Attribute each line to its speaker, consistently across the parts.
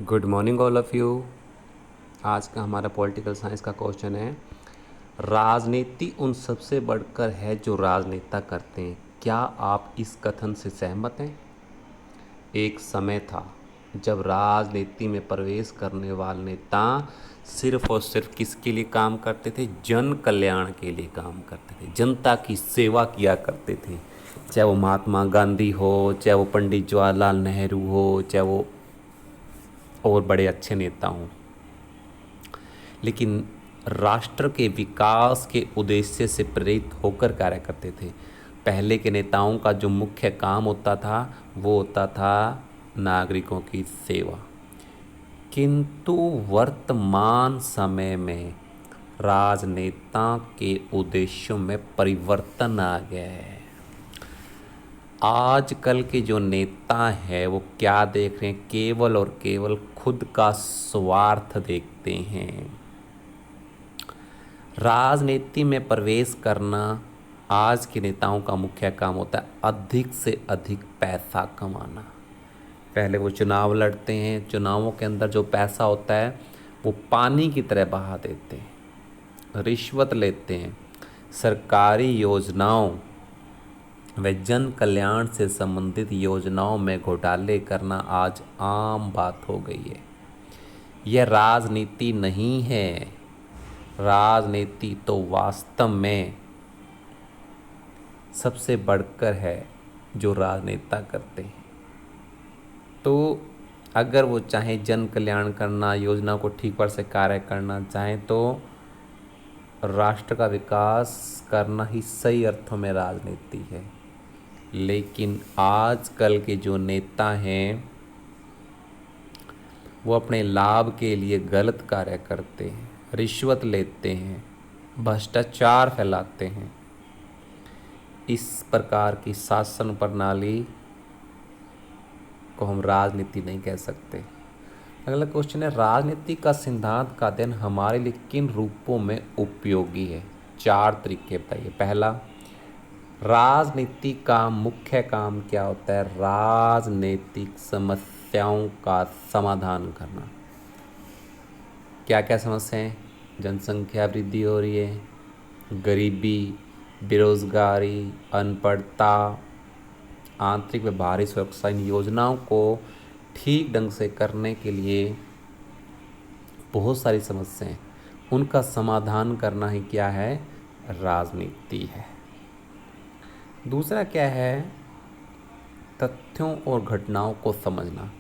Speaker 1: Good morning all of you. आज का हमारा पॉलिटिकल साइंस का क्वेश्चन है, राजनीति उन सबसे बढ़कर है जो राजनेता करते हैं। क्या आप इस कथन से सहमत हैं? एक समय था जब राजनीति में प्रवेश करने वाले नेता सिर्फ और सिर्फ किसके लिए काम करते थे? जन कल्याण के लिए काम करते थे, जनता की सेवा किया करते थे। चाहे वो महात्मा गांधी हो, चाहे वो पंडित जवाहरलाल नेहरू हो, चाहे वो और बड़े अच्छे नेता हों, लेकिन राष्ट्र के विकास के उद्देश्य से प्रेरित होकर कार्य करते थे। पहले के नेताओं का जो मुख्य काम होता था वो होता था नागरिकों की सेवा। किंतु वर्तमान समय में राजनेता के उद्देश्यों में परिवर्तन आ गया है। आजकल के जो नेता हैं वो क्या देख रहे हैं? केवल और केवल खुद का स्वार्थ देखते हैं। राजनीति में प्रवेश करना आज के नेताओं का मुख्य काम होता है अधिक से अधिक पैसा कमाना। पहले वो चुनाव लड़ते हैं, चुनावों के अंदर जो पैसा होता है वो पानी की तरह बहा देते हैं, रिश्वत लेते हैं। सरकारी योजनाओं व जन कल्याण से संबंधित योजनाओं में घोटाले करना आज आम बात हो गई है। यह राजनीति नहीं है। राजनीति तो वास्तव में सबसे बढ़कर है जो राजनेता करते हैं। तो अगर वो चाहे जन कल्याण करना, योजना को ठीक पर से कार्य करना चाहें, तो राष्ट्र का विकास करना ही सही अर्थों में राजनीति है। लेकिन आजकल के जो नेता हैं वो अपने लाभ के लिए गलत कार्य करते हैं, रिश्वत लेते हैं, भ्रष्टाचार फैलाते हैं। इस प्रकार की शासन प्रणाली को हम राजनीति नहीं कह सकते। अगला क्वेश्चन है, राजनीति का सिद्धांत का अध्ययन हमारे लिए किन रूपों में उपयोगी है? 4 तरीके बताइए। पहला, राजनीति का मुख्य काम क्या होता है? राजनीतिक समस्याओं का समाधान करना। क्या क्या समस्याएं? जनसंख्या वृद्धि हो रही है, गरीबी, बेरोजगारी, अनपढ़ता, आंतरिक व बाहरी सुरक्षा। इन योजनाओं को ठीक ढंग से करने के लिए बहुत सारी समस्याएं, उनका समाधान करना ही क्या है? राजनीति है। दूसरा क्या है? तथ्यों और घटनाओं को समझना।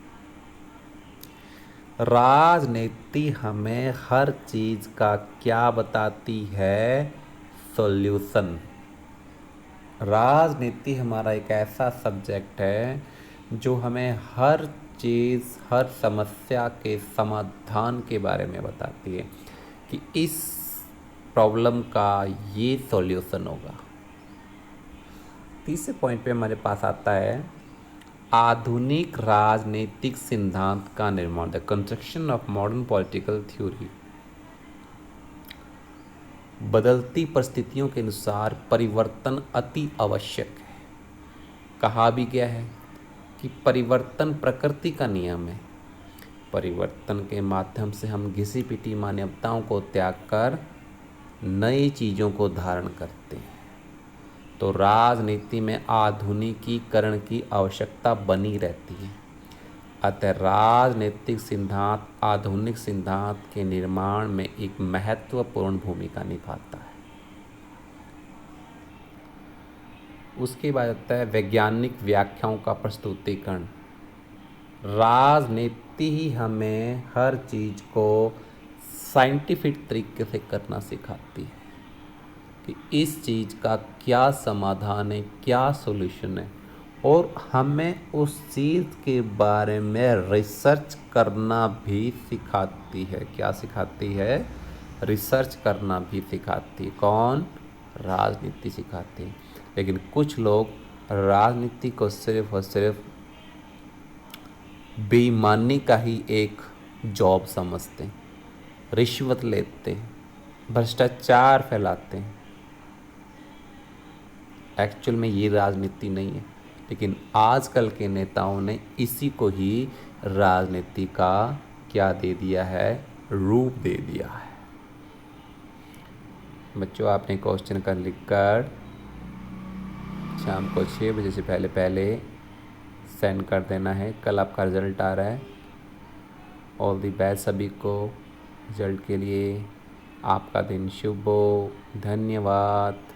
Speaker 1: राजनीति हमें हर चीज का क्या बताती है? सॉल्यूशन। राजनीति हमारा एक ऐसा सब्जेक्ट है जो हमें हर चीज़, हर समस्या के समाधान के बारे में बताती है कि इस प्रॉब्लम का ये सॉल्यूशन होगा। तीसरे पॉइंट पे हमारे पास आता है आधुनिक राजनीतिक सिद्धांत का निर्माण, the construction of modern political theory. बदलती परिस्थितियों के अनुसार परिवर्तन अति आवश्यक है। कहा भी गया है कि परिवर्तन प्रकृति का नियम है। परिवर्तन के माध्यम से हम घिसी पिटी मान्यताओं को त्याग कर नई चीज़ों को धारण करते हैं। तो राजनीति में आधुनिकीकरण की आवश्यकता बनी रहती है। अतः राजनीतिक सिद्धांत आधुनिक सिद्धांत के निर्माण में एक महत्वपूर्ण भूमिका निभाता है। उसके बाद आता है वैज्ञानिक व्याख्याओं का प्रस्तुतिकरण। राजनीति ही हमें हर चीज़ को साइंटिफिक तरीके से करना सिखाती है कि इस चीज़ का क्या समाधान है, क्या सॉल्यूशन है, और हमें उस चीज़ के बारे में रिसर्च करना भी सिखाती है। क्या सिखाती है? रिसर्च करना भी सिखाती है। कौन? राजनीति सिखाती है। लेकिन कुछ लोग राजनीति को सिर्फ और सिर्फ बेईमानी का ही एक जॉब समझते हैं, रिश्वत लेते हैं, भ्रष्टाचार फैलाते हैं। एक्चुअल में ये राजनीति नहीं है, लेकिन आजकल के नेताओं ने इसी को ही राजनीति का क्या दे दिया है, रूप दे दिया है। बच्चों आपने क्वेश्चन का लिखकर शाम को 6 बजे से पहले पहले सेंड कर देना है। कल आपका रिज़ल्ट आ रहा है। ऑल दी बेस्ट सभी को रिज़ल्ट के लिए। आपका दिन शुभ हो। धन्यवाद।